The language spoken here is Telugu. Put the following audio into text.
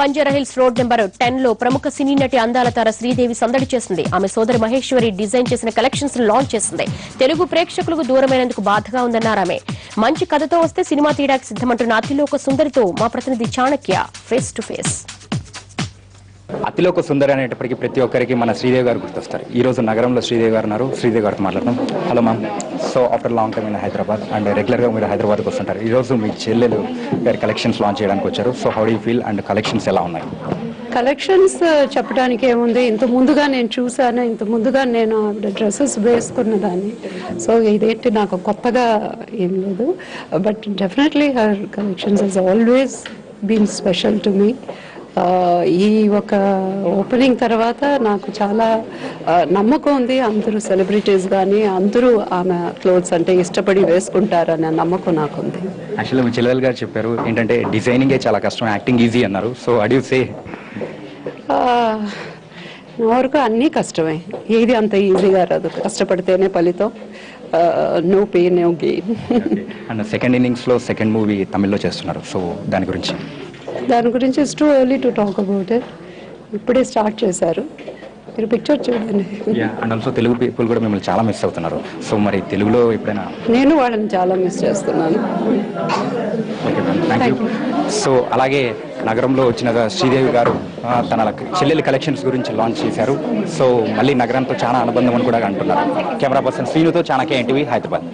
బంజారాహిల్స్ రోడ్ నెంబర్ 10 లో ప్రముఖ సినీ నటి అందాల తార శ్రీదేవి సందడి చేసింది. ఆమె సోదరి మహేశ్వరి డిజైన్ చేసిన కలెక్షన్స్ లాంచ్ చేసింది. తెలుగు ప్రేక్షకులకు దూరమైనందుకు బాధగా ఉందన్నారు ఆమె. మంచి కథతో వస్తే సినిమా తీయడానికి సిద్ధమంటున్న అతిలోక సుందరితో మా ప్రతినిధి Chanakya face to face. Athiloka Sundari అనేటప్పటికీ ప్రతి ఒక్కరికి మన శ్రీదేవి గారు గుర్తొస్తారు. ఈ రోజు నగరంలో శ్రీదేవి గారు ఉన్నారు. శ్రీదేవి గారితో మాట్లాడదాం. Hello ma'am. So after long time in Hyderabad and రెగ్యులర్గా మీరు హైదరాబాద్కి వస్తుంటారు. ఈ రోజు మీ చెల్లెలు గారి కలెక్షన్స్ లాంచ్ చేయడానికి వచ్చారు. So how do you feel and collections ఎలా ఉన్నాయి? కలెక్షన్స్ చెప్పడానికి ఏముంది, ఇంత ముందుగా నేను చూసాను, ఇంత ముందుగా నేను డ్రెస్సెస్ వేసుకున్నదాన్ని. సో ఇదేంటి నాకు కొత్తగా ఏం లేదు, but definitely her collections has always been special to me. ఈ ఒక ఓపెనింగ్ తర్వాత నాకు చాలా నమ్మకం ఉంది. అందరూ సెలబ్రిటీస్ కానీ అందరూ ఆమె క్లోత్స్ అంటే ఇష్టపడి వేసుకుంటారనే నమ్మకం నాకు ఉంది. యాక్చువల్లీ మీ చెల్లెలు గారు చెప్పారు ఏంటంటే డిజైనింగే చాలా కష్టం, యాక్టింగ్ ఈజీ అన్నారు. So how do you say? నా వరకు అన్నీ కష్టమే, ఏది అంత ఈజీగా రాదు. కష్టపడితేనే ఫలితం. No pain no gain. And second ఇన్నింగ్స్లో సెకండ్ మూవీ తమిళ్లో చేస్తున్నారు. సో దాని గురించి it's too early to talk about it. ఇప్పుడే స్టార్ట్ చేశారు, మీరు పిక్చర్ చూడండి. అండ్ ఆల్సో తెలుగు పీపుల్ కూడా మిమ్మల్ని చాలా మిస్ అవుతున్నారు. సో మరి తెలుగులో ఎప్పుడైనా? నేను వాళ్ళని చాలా మిస్ చేస్తున్నాను. Okay ma'am, thank you. So అలాగే నగరంలో వచ్చిన శ్రీదేవి గారు తన చెల్లెలి కలెక్షన్స్ గురించి లాంచ్ చేశారు. సో మళ్ళీ నగరంతో చాలా అనుబంధం అని కూడా అంటున్నారు. కెమెరా పర్సన్ శ్రీనుతో చాణక్య ఎన్టీవీ హైదరాబాద్.